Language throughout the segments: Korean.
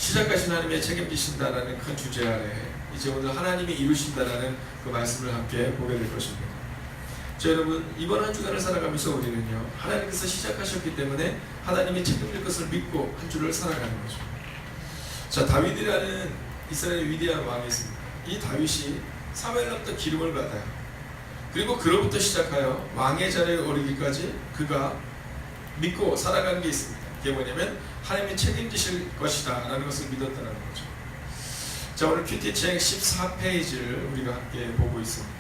시작하신 하나님의 책임지신다라는 큰 주제 아래 이제 오늘 하나님이 이루신다라는 그 말씀을 함께 보게 될 것입니다. 자, 여러분, 이번 한 주간을 살아가면서 우리는요, 하나님께서 시작하셨기 때문에 하나님이 책임질 것을 믿고 한 주를 살아가는 거죠. 자, 다윗이라는 이스라엘의 위대한 왕이 있습니다. 이 다윗이 사무엘로부터 기름을 받아요. 그리고 그로부터 시작하여 왕의 자리에 오르기까지 그가 믿고 살아가는 게 있습니다. 그게 뭐냐면 하나님이 책임지실 것이다 라는 것을 믿었다는 거죠. 자, 오늘 큐티책 14페이지를 우리가 함께 보고 있습니다.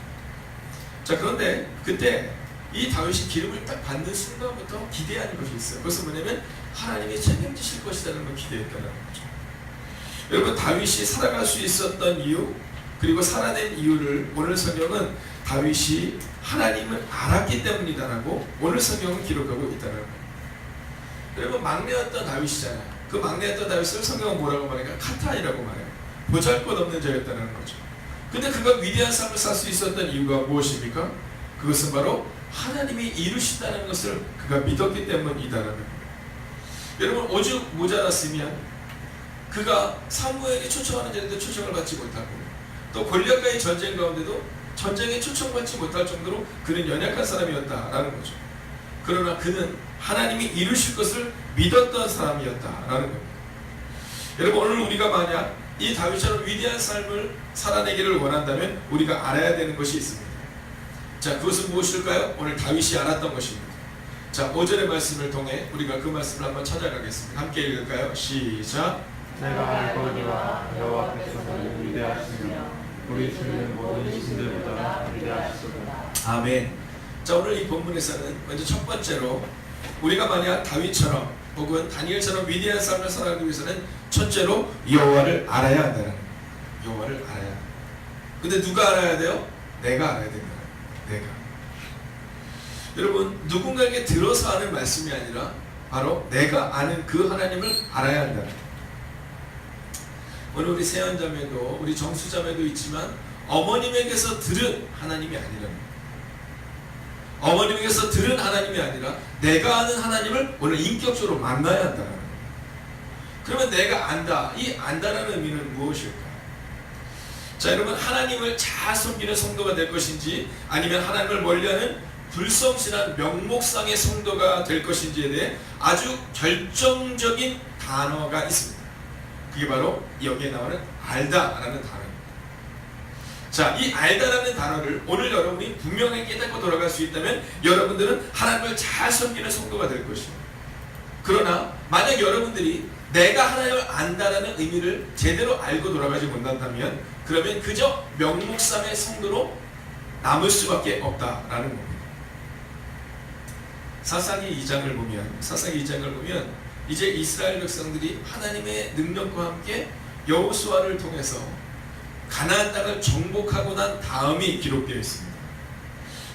자, 그런데 그때 이 다윗이 기름을 딱 받는 순간부터 기대하는 것이 있어요. 그것은 뭐냐면 하나님이 책임지실 것이라는 걸 기대했다는 거죠. 여러분, 다윗이 살아갈 수 있었던 이유, 그리고 살아낸 이유를 오늘 성경은 다윗이 하나님을 알았기 때문이다라고 오늘 성경은 기록하고 있다는 거예요. 여러분, 막내였던 다윗이잖아요. 그 막내였던 다윗을 성경은 뭐라고 말하니까 카타이라고 말해요. 보잘것없는 자였다는 거죠. 근데 그가 위대한 삶을 살 수 있었던 이유가 무엇입니까? 그것은 바로 하나님이 이루신다는 것을 그가 믿었기 때문이다라는 거예요. 여러분, 오죽 모자랐으면 그가 사무엘이 초청하는 자리에도 초청을 받지 못하고 또 골리앗과의 전쟁 가운데도 전쟁에 초청받지 못할 정도로 그는 연약한 사람이었다라는 거죠. 그러나 그는 하나님이 이루실 것을 믿었던 사람이었다라는 겁니다. 여러분, 오늘 우리가 만약 이 다윗처럼 위대한 삶을 살아내기를 원한다면 우리가 알아야 되는 것이 있습니다. 자, 그것은 무엇일까요? 오늘 다윗이 알았던 것입니다. 자, 5절의 말씀을 통해 우리가 그 말씀을 한번 찾아가겠습니다. 함께 읽을까요? 시작. 내가 알거니와 여호와께서는 위대하시며 우리 주는 모든 신들보다 위대하시도다. 아멘. 자, 오늘 이 본문에서는 먼저 첫 번째로 우리가 만약 다윗처럼 혹은 다니엘처럼 위대한 삶을 살아가기 위해서는 첫째로 여호와를 알아야 한다는 거예요. 여호와를 알아야 한다. 근데 누가 알아야 돼요? 내가 알아야 된다. 내가. 여러분, 누군가에게 들어서 아는 말씀이 아니라 바로 내가 아는 그 하나님을 알아야 한다. 오늘 우리 세연자매도 우리 정수자매도 있지만 어머님에게서 들은 하나님이 아니랍니다. 어머님에게서 들은 하나님이 아니라 내가 아는 하나님을 오늘 인격적으로 만나야 한다는 거예요. 그러면 내가 안다. 이 안다라는 의미는 무엇일까요? 자, 여러분, 하나님을 잘 섬기는 성도가 될 것인지 아니면 하나님을 멀리하는 불성실한 명목상의 성도가 될 것인지에 대해 아주 결정적인 단어가 있습니다. 그게 바로 여기에 나오는 알다라는 단어입니다. 자, 이 알다라는 단어를 오늘 여러분이 분명히 깨닫고 돌아갈 수 있다면 여러분들은 하나님을 잘 섬기는 성도가 될 것입니다. 그러나 만약 여러분들이 내가 하나님을 안다라는 의미를 제대로 알고 돌아가지 못한다면 그러면 그저 명목상의 성도로 남을 수밖에 없다라는 겁니다. 사사기 2장을 보면 이제 이스라엘 백성들이 하나님의 능력과 함께 여호수아를 통해서 가나안 땅을 정복하고 난 다음이 기록되어 있습니다.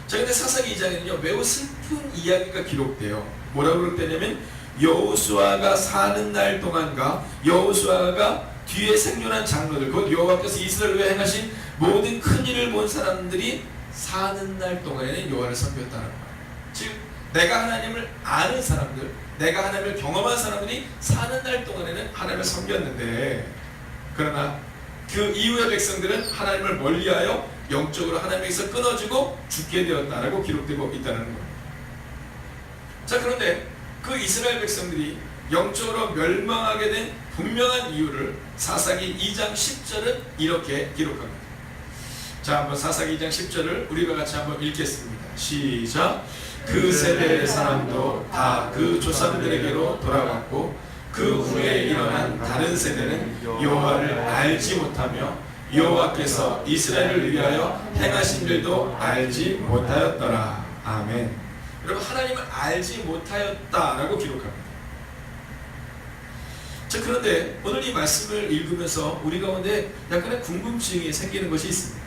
자, 근데 사사기 2장에는요 매우 슬픈 이야기가 기록돼요. 뭐라고 기록되냐면 여호수아가 사는 날 동안과 여호수아가 뒤에 생존한 장로들, 곧 여호와께서 이스라엘 위에 행하신 모든 큰 일을 본 사람들이 사는 날 동안에는 여호와를 섬겼다는 거예요. 즉 내가 하나님을 아는 사람들, 내가 하나님을 경험한 사람들이 사는 날 동안에는 하나님을 섬겼는데, 그러나 그 이후의 백성들은 하나님을 멀리하여 영적으로 하나님에게서 끊어지고 죽게 되었다라고 기록되고 있다는 거예요. 자, 그런데 그 이스라엘 백성들이 영적으로 멸망하게 된 분명한 이유를 사사기 2장 10절은 이렇게 기록합니다. 자, 한번 사사기 2장 10절을 우리가 같이 한번 읽겠습니다. 시작. 그 세대의 사람도 다 그 조상들에게로 돌아갔고 그 후에 일어난 다른 세대는 여호와를 알지 못하며 여호와께서 이스라엘을 위하여 행하신 일도 알지 못하였더라. 아멘. 여러분, 하나님을 알지 못하였다라고 기록합니다. 자, 그런데 오늘 이 말씀을 읽으면서 우리 가운데 약간의 궁금증이 생기는 것이 있습니다.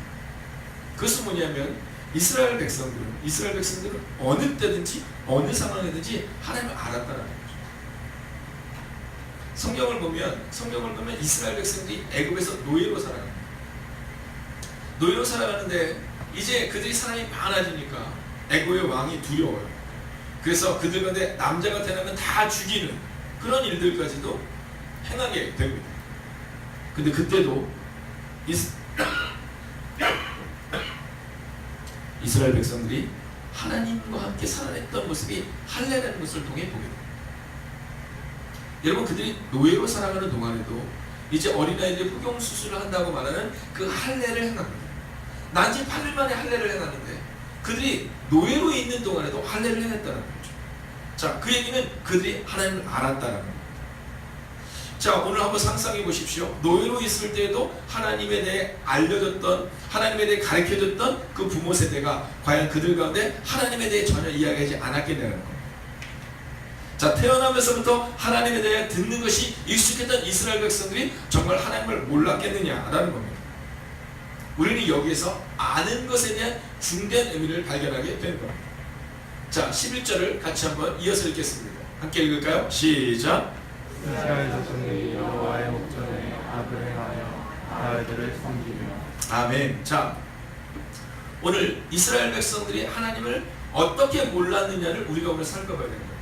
그것은 뭐냐면 이스라엘 백성들은 어느 때든지 어느 상황이든지 하나님을 알았다는 거죠. 성경을 보면 이스라엘 백성들이 애굽에서 노예로 살아갑니다. 노예로 살아가는데 이제 그들이 사람이 많아지니까 애굽의 왕이 두려워요. 그래서 그들 가운데 남자가 태어나면 다 죽이는 그런 일들까지도 행하게 됩니다. 근데 그때도 이스라엘 백성들이 하나님과 함께 살아냈던 모습이 할례라는 것을 통해 보게 됩니다. 여러분, 그들이 노예로 살아가는 동안에도 이제 어린아이들이 흑용수술을 한다고 말하는 그 할례를 행합니다. 난지 8일 만에 할례를 행하는데 그들이 노예로 있는 동안에도 할례를 행했다는 거죠. 자, 그 얘기는 그들이 하나님을 알았다는 겁니다. 자, 오늘 한번 상상해 보십시오. 노예로 있을 때에도 하나님에 대해 알려줬던, 하나님에 대해 가르쳐줬던 그 부모 세대가 과연 그들 가운데 하나님에 대해 전혀 이야기하지 않았겠냐는 겁니다. 자, 태어나면서부터 하나님에 대해 듣는 것이 익숙했던 이스라엘 백성들이 정말 하나님을 몰랐겠느냐라는 겁니다. 우리는 여기에서 아는 것에 대한 중대한 의미를 발견하게 되는 겁니다. 자, 11절을 같이 한번 이어서 읽겠습니다. 함께 읽을까요? 시작. 이스라엘 자손이 여호와의 목전에 악을 행하여 아이들을 섬기며. 아멘. 자, 오늘 이스라엘 백성들이 하나님을 어떻게 몰랐느냐를 우리가 오늘 살펴봐야 됩니다.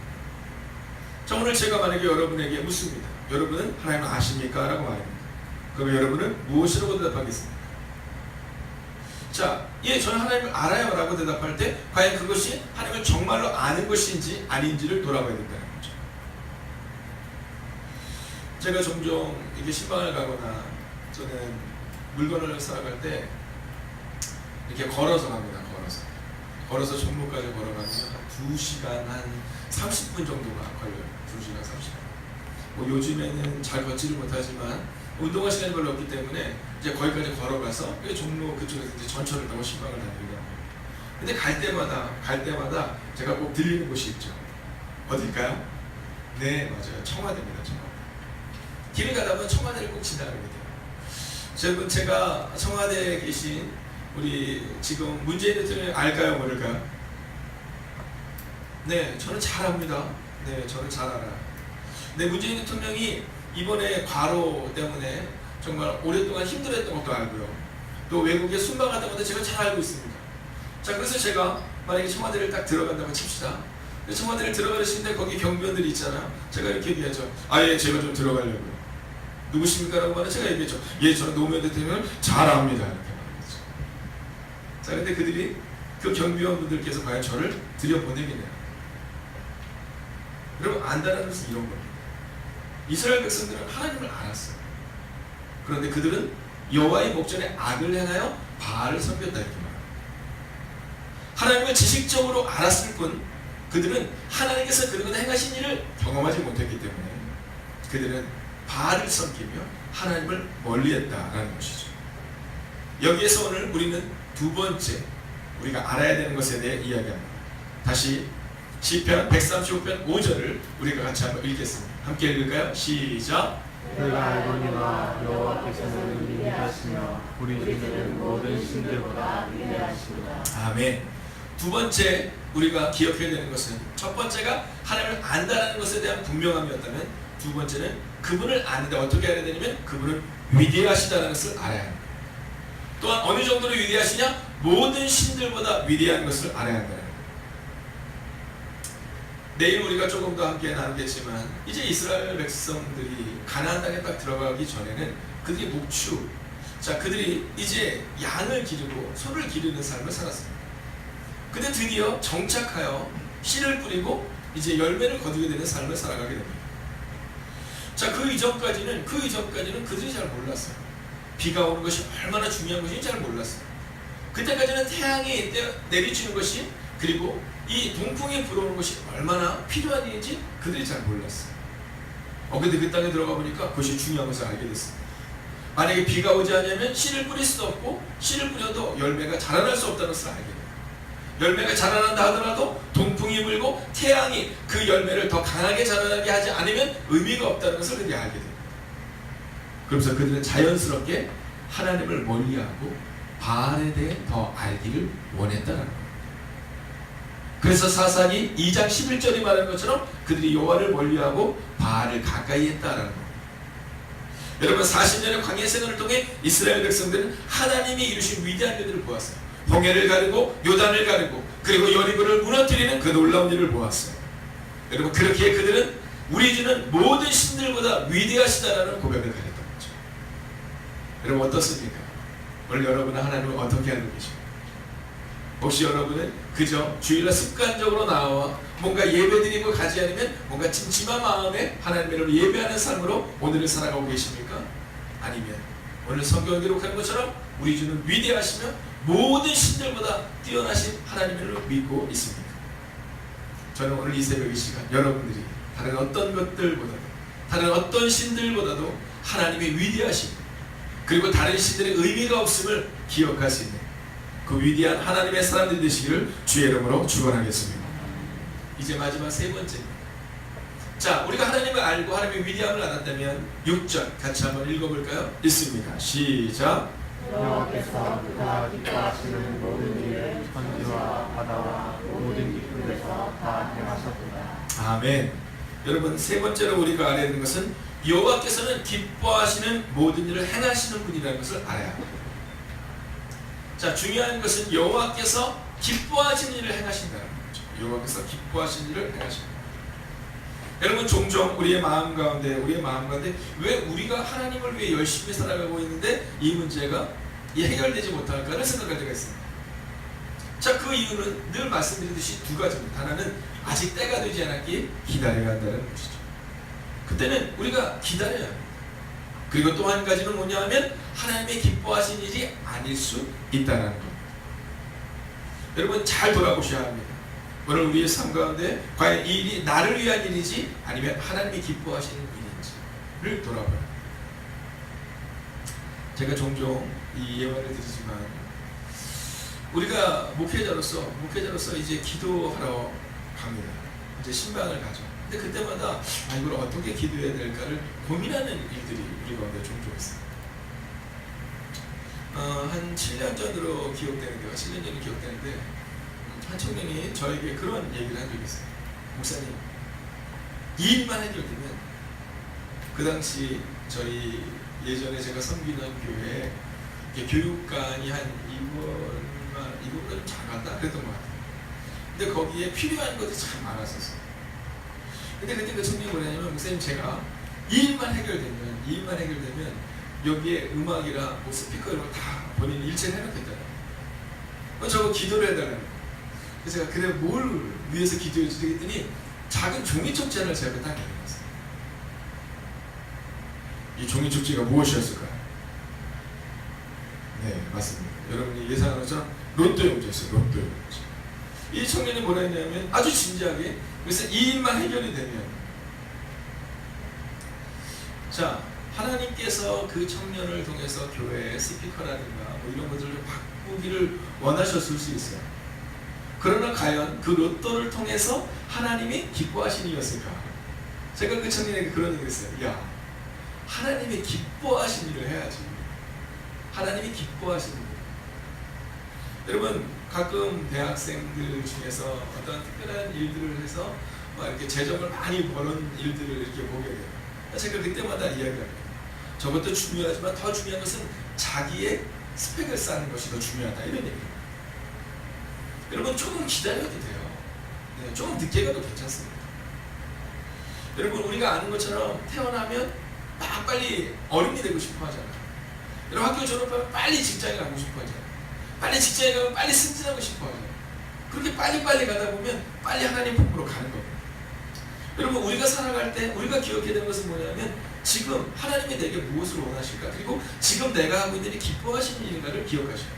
자, 오늘 제가 만약에 여러분에게 묻습니다. 여러분은 하나님을 아십니까? 라고 말합니다. 그럼 여러분은 무엇이라고 대답하겠습니까? 자, 예, 저는 하나님을 알아요 라고 대답할 때 과연 그것이 하나님을 정말로 아는 것인지 아닌지를 돌아봐야 된다는 거죠. 제가 종종 이렇게 신방을 가거나 저는 물건을 사러 갈 때 이렇게 걸어서 갑니다. 걸어서 종로까지 걸어가면 한 2시간 한 30분 정도가 걸려요. 2시간 30분. 뭐 요즘에는 잘 걷지를 못하지만 운동할 시간이 별로 없기 때문에 이제 거기까지 걸어가서 종로 그쪽에서 이제 전철을 타고 신방을 다니거든요. 근데 갈 때마다 제가 꼭 들리는 곳이 있죠. 어딜까요? 네, 맞아요. 청와대입니다. 청와대. 길을 가다 보면 청와대를 꼭 지나가게 돼요. 여러분, 제가 청와대에 계신 우리 지금 문재인 대통령 알까요? 모를까요? 네, 저는 잘 압니다. 네, 저는 잘 알아요. 네, 문재인 대통령이 이번에 과로 때문에 정말 오랫동안 힘들었던 것도 알고요. 또 외국에 순방 갔다 것도 제가 잘 알고 있습니다. 자, 그래서 제가 만약에 청와대를 딱 들어간다고 칩시다. 청와대를 들어가시는데 거기 경비원들이 있잖아요. 제가 이렇게 얘기하죠. 아, 예, 제가 좀 들어가려고요. 누구십니까? 라고 하면 제가 얘기했죠. 예, 저는 노무현 대통령을 잘 압니다. 이렇게 말했죠. 자, 근데 그들이 그 경비원분들께서 과연 저를 들여보내겠네요. 여러분, 안다는 것은 이런 겁니다. 이스라엘 백성들은 하나님을 알았어요. 그런데 그들은 여호와의 목전에 악을 행하여 바알을 섬겼다 이렇게 말합니다. 하나님을 지식적으로 알았을 뿐 그들은 하나님께서 그들과 행하신 일을 경험하지 못했기 때문에 그들은 바알을 섬기며 하나님을 멀리했다라는 것이죠. 여기에서 오늘 우리는 두 번째 우리가 알아야 되는 것에 대해 이야기합니다. 다시 시편 135편 5절을 우리가 같이 한번 읽겠습니다. 함께 읽을까요? 시작. 내가 알거니와 여호와께서는 위대하시며 우리 주는 모든 신들보다 위대하시도다. 아멘. 두 번째 우리가 기억해야 되는 것은, 첫 번째가 하나님을 안다는 것에 대한 분명함이었다면 두 번째는 그분을 아는데 어떻게 알아야 되냐면 그분은 위대하시다는 것을 알아야 합니다. 또한 어느 정도로 위대하시냐? 모든 신들보다 위대한 것을 알아야 한다는 거예요. 내일 우리가 조금 더 함께 나누겠지만 이제 이스라엘 백성들이 가나안 땅에 딱 들어가기 전에는 그들이 목축, 자, 그들이 이제 양을 기르고 소를 기르는 삶을 살았습니다. 근데 드디어 정착하여 씨를 뿌리고 이제 열매를 거두게 되는 삶을 살아가게 됩니다. 자, 그 이전까지는 그들이 잘 몰랐어요. 비가 오는 것이 얼마나 중요한 것인지 잘 몰랐어요. 그때까지는 태양이 내리치는 것이, 그리고 이 동풍이 불어오는 것이 얼마나 필요한 일인지 그들이 잘 몰랐어요. 근데 그 땅에 들어가 보니까 그것이 중요한 것을 알게 됐습니다. 만약에 비가 오지 않으면 씨를 뿌릴 수도 없고, 씨를 뿌려도 열매가 자라날 수 없다는 것을 알게 돼요. 열매가 자라난다 하더라도 동풍이 불고 태양이 그 열매를 더 강하게 자라나게 하지 않으면 의미가 없다는 것을 그들이 알게 됩니다. 그러면서 그들은 자연스럽게 하나님을 멀리하고 바알에 대해 더 알기를 원했다는 거예요. 그래서 사사기 2장 11절이 말하는 것처럼 그들이 여호와를 멀리하고 바알을 가까이 했다라는 겁니다. 여러분, 40년의 광야 생활을 통해 이스라엘 백성들은 하나님이 이루신 위대한 일들을 보았어요. 홍해를 가르고 요단을 가르고 그리고 여리고를 무너뜨리는 그 놀라운 일을 보았어요. 여러분, 그렇게 그들은 우리 주는 모든 신들보다 위대하시다라는 고백을 가졌던 거죠. 여러분 어떻습니까? 오늘 여러분은 하나님을 어떻게 알고 계십니까? 혹시 여러분은 그저 주일날 습관적으로 나와 뭔가 예배드리고 가지 않으면 뭔가 찜찜한 마음에 하나님을 예배하는 삶으로 오늘을 살아가고 계십니까? 아니면 오늘 성경에 기록한 것처럼 우리 주는 위대하시며 모든 신들보다 뛰어나신 하나님을 믿고 있습니까? 저는 오늘 이 새벽 이 시간 여러분들이 다른 어떤 것들보다도 다른 어떤 신들보다도 하나님의 위대하심 그리고 다른 신들의 의미가 없음을 기억할 수 있는 그 위대한 하나님의 사람들이 되시기를 주의 이름으로 축원하겠습니다. 이제 마지막 세 번째입니다. 자, 우리가 하나님을 알고 하나님의 위대함을 알았다면 6절 같이 한번 읽어볼까요? 읽습니다. 시작. 여호와께서 그가 기뻐하시는 모든 일을 천지와 바다와 모든 깊은 데서 다 행하셨구나. 아멘. 여러분 세 번째로 우리가 알아야 하는 것은 여호와께서는 기뻐하시는 모든 일을 행하시는 분이라는 것을 알아야 합니다. 자, 중요한 것은 여호와께서 기뻐하시는 일을 행하신다는 거죠. 여호와께서 기뻐하시는 일을 행하신다. 여러분 종종 우리의 마음 가운데 왜 우리가 하나님을 위해 열심히 살아가고 있는데 이 문제가 해결되지 못할까를 생각할 때가 있습니다. 자, 그 이유는 늘 말씀드리듯이 두 가지입니다. 하나는 아직 때가 되지 않았기에 기다려야 한다는 것이죠. 그때는 우리가 기다려야 합니다. 그리고 또 한 가지는 뭐냐 하면 하나님의 기뻐하신 일이 아닐 수 있다는 것. 여러분 잘 돌아보셔야 합니다. 오늘 우리의 삶 가운데 과연 이 일이 나를 위한 일이지 아니면 하나님이 기뻐하시는 일인지를 돌아봐요. 제가 종종 이 예언을 드리지만 우리가 목회자로서 이제 기도하러 갑니다. 이제 신방을 가죠. 근데 그때마다 이걸 어떻게 기도해야 될까를 고민하는 일들이 우리 가운데 종종 있어요. 한 7년 전으로 기억되는데요. 7년 전이 기억되는데 한 청년이 저에게 그런 얘기를 한 적이 있어요. 목사님, 이 일만 해결되면 그 당시 저희 예전에 제가 섬기는 교회에 교육관이 한 2번은 작았다 그랬던 것 같아요. 근데 거기에 필요한 것이 참 많았었어요. 근데 그때 그 청년이 뭐냐면 목사님 제가 이 일만 해결되면 여기에 음악이랑 뭐 스피커 이런 거 다 본인이 일체를 해놓겠다는 거예요. 저거 기도를 해달라는 거예요. 그래서 제가 그래 뭘 위해서 기도해 주지 했더니 작은 종이축제 하나를 제 앞에 딱 내려놨어요. 이 종이축제가 무엇이었을까요? 네, 맞습니다. 여러분이 예상하는 것처럼 로또 용지였어요. 로또 용지. 이 청년이 뭐라 했냐면 아주 진지하게 그래서 이 일만 해결이 되면 자, 하나님께서 그 청년을 통해서 교회의 스피커라든가 뭐 이런 것들을 좀 바꾸기를 원하셨을 수 있어요. 그러나 과연 그 로또를 통해서 하나님이 기뻐하시는 일이었을까? 제가 그 청년에게 그런 얘기를 했어요. 야, 하나님이 기뻐하시는 일을 해야지. 하나님이 기뻐하시는 일. 여러분 가끔 대학생들 중에서 어떤 특별한 일들을 해서 막 이렇게 재정을 많이 버는 일들을 이렇게 보게 돼요. 제가 그때마다 이야기합니다. 저것도 중요하지만 더 중요한 것은 자기의 스펙을 쌓는 것이 더 중요하다 이런 얘기입니다. 여러분 조금 기다려도 돼요. 네, 조금 늦게 가도 괜찮습니다. 여러분 우리가 아는 것처럼 태어나면 막 빨리 어른이 되고 싶어 하잖아요. 여러분 학교 졸업하면 빨리 직장에 가고 싶어 하잖아요. 빨리 직장에 가면 빨리 승진하고 싶어 하잖아요. 그렇게 빨리 가다 보면 빨리 하나님 품으로 가는 겁니다. 여러분 우리가 살아갈 때 우리가 기억해야 되는 것은 뭐냐면 지금 하나님이 내게 무엇을 원하실까? 그리고 지금 내가 하고 있는 일이 기뻐하시는 일인가를 기억하셔야 돼요.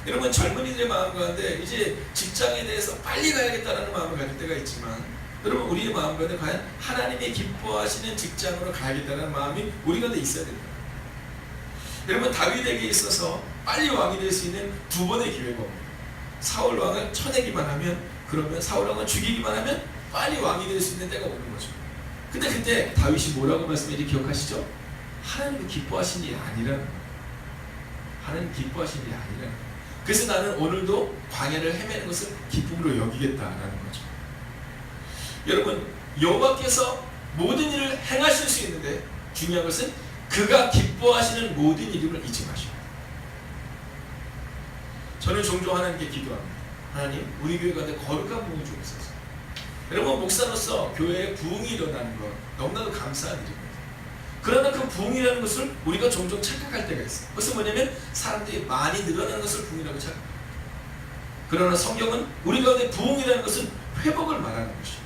여러분 젊은이들의 마음 가운데 이제 직장에 대해서 빨리 가야겠다는 마음을 가질 때가 있지만 여러분 우리의 마음 가운데 과연 하나님이 기뻐하시는 직장으로 가야겠다는 마음이 우리 가운데 있어야 됩니다. 여러분 다윗에게 있어서 빨리 왕이 될 수 있는 두 번의 기회가 옵니다. 사울 왕을 쳐내기만 하면 그러면 사울 왕을 죽이기만 하면 빨리 왕이 될 수 있는 때가 오는 거죠. 근데 그때 다윗이 뭐라고 말씀했는지 기억하시죠? 하나님이 기뻐하신 일이 아니라는 거예요. 하나님 기뻐하신 일이 아니라는 거예요. 그래서 나는 오늘도 광야를 헤매는 것을 기쁨으로 여기겠다라는 거죠. 여러분 여호와께서 모든 일을 행하실 수 있는데 중요한 것은 그가 기뻐하시는 모든 일임을 잊지 마시오. 저는 종종 하나님께 기도합니다. 하나님 우리 교회 가운데 거룩한 부흥이 좀 있어서 여러분 목사로서 교회에 부흥이 일어나는 것 너무나도 감사한 일입니다. 그 그러나 그 부흥이라는 것을 우리가 종종 착각할 때가 있어요. 그것은 뭐냐면 사람들이 많이 늘어나는 것을 부흥이라고 착각합니다. 그러나 성경은 우리 가운데 부흥이라는 것은 회복을 말하는 것이에요.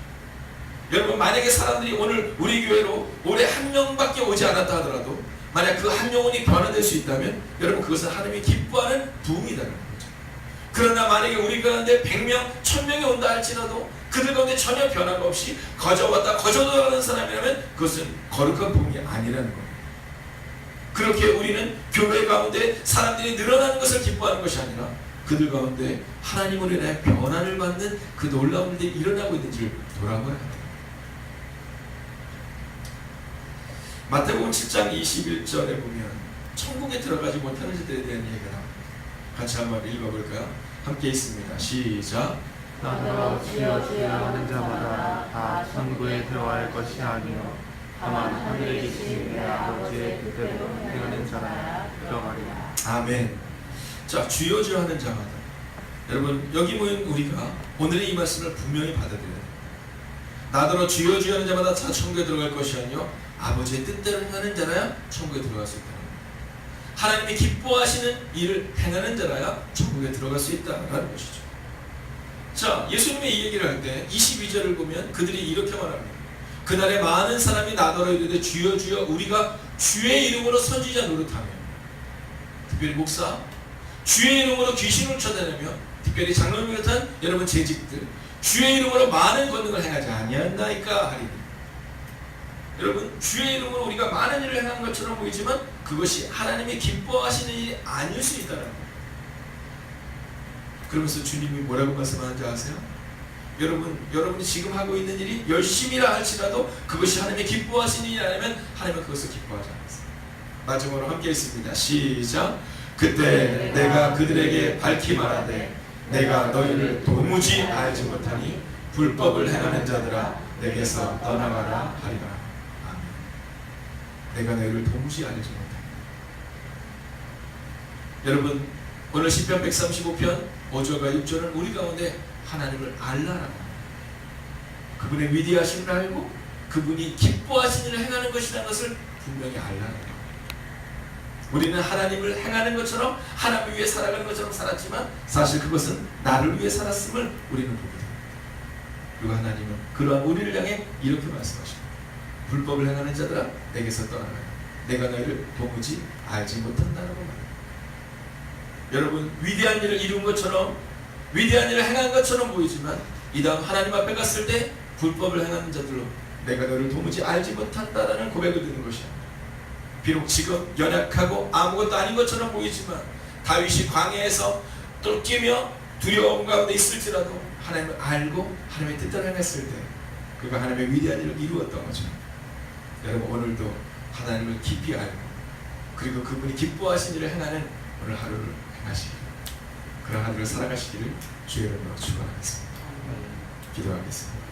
여러분, 만약에 사람들이 오늘 우리 교회로 올해 한 명밖에 오지 않았다 하더라도 만약 그 한 영혼이 변화될 수 있다면 여러분, 그것은 하나님이 기뻐하는 부흥이라는 거죠. 그러나 만약에 우리 가운데 100명, 1000명이 온다 할지라도 그들 가운데 전혀 변화가 없이 거저 왔다 거저 돌아가는 사람이라면 그것은 거룩한 부흥이 아니라는 겁니다. 그렇게 우리는 교회 가운데 사람들이 늘어나는 것을 기뻐하는 것이 아니라 그들 가운데 하나님으로 인하여 변화를 받는 그 놀라운 일이 일어나고 있는지를 돌아봐야 합니다. 마태복음 7장 21절에 보면 천국에 들어가지 못하는 자들에 대한 얘기가 나옵니다. 같이 한번 읽어볼까요? 함께 있습니다. 시작. 나더러 주여 주여 하는 자마다 다 천국에 들어갈 것이 아니요 다만 하늘에 계신 내 아버지의 뜻대로 행하는 자라야 들어가리라. 아멘. 자, 주여 주여 하는 자마다. 여러분, 여기 모인 우리가 오늘의 이 말씀을 분명히 받아들여야 돼요. 나더러 주여 주여 하는 자마다 다 천국에 들어갈 것이 아니요 아버지의 뜻대로 행하는 자라야 천국에 들어갈 수 있다. 하나님이 기뻐하시는 일을 행하는 자라야 천국에 들어갈 수 있다라는 것이죠. 자, 예수님이 이 얘기를 할 때 22절을 보면 그들이 이렇게 말합니다. 그날에 많은 사람이 나더러 이르되 주여 주여 우리가 주의 이름으로 선지자 노릇하며, 특별히 목사, 주의 이름으로 귀신을 쫓아내며, 특별히 장로님 비롯한 여러분 재직들, 주의 이름으로 많은 권능을 행하지 아니하나이까 하리니. 여러분, 주의 이름으로 우리가 많은 일을 행한 것처럼 보이지만 그것이 하나님이 기뻐하시는 일이 아닐 수 있다는 거예요. 그러면서 주님이 뭐라고 말씀하는지 아세요? 여러분이 지금 하고 있는 일이 열심히라 할지라도 그것이 하나님이 기뻐하시는 일이 아니면 하나님은 그것을 기뻐하지 않았어요. 마지막으로 함께 있습니다. 시작. 그때 내가 그들에게 밝히 말하되 내가 너희를 도무지 알지 못하니 불법을 행하는 자들아 내게서 떠나가라 하리라. 아멘. 내가 너희를 도무지 알지 못하니. 여러분, 오늘 시편 135편 5절과 6절은 우리 가운데 하나님을 알라라고, 그분의 위대하심을 알고 그분이 기뻐하시는 일을 행하는 것이라는 것을 분명히 알라는 거예요. 우리는 하나님을 행하는 것처럼 하나님을 위해 살아가는 것처럼 살았지만 사실 그것은 나를 위해 살았음을 우리는 보게 됩니다. 그리고 하나님은 그러한 우리를 향해 이렇게 말씀하십니다. 불법을 행하는 자들아 내게서 떠나가라. 내가 너희를 도무지 알지 못한다라고 말합니다. 여러분, 위대한 일을 이룬 것처럼, 위대한 일을 행한 것처럼 보이지만 이 다음 하나님 앞에 갔을 때 불법을 행하는 자들로 내가 너를 도무지 알지 못한다라는 고백을 듣는 것이야. 비록 지금 연약하고 아무것도 아닌 것처럼 보이지만 다윗이 광야에서 쫓기며 두려움 가운데 있을지라도 하나님을 알고 하나님의 뜻대로 행했을 때 그가 하나님의 위대한 일을 이루었던 거죠. 여러분, 오늘도 하나님을 깊이 알고 그리고 그분이 기뻐하신 일을 행하는 오늘 하루를 행하시기를, 그런 하루를 살아가시기를 주의 이름으로 축원하겠습니다. 기도하겠습니다.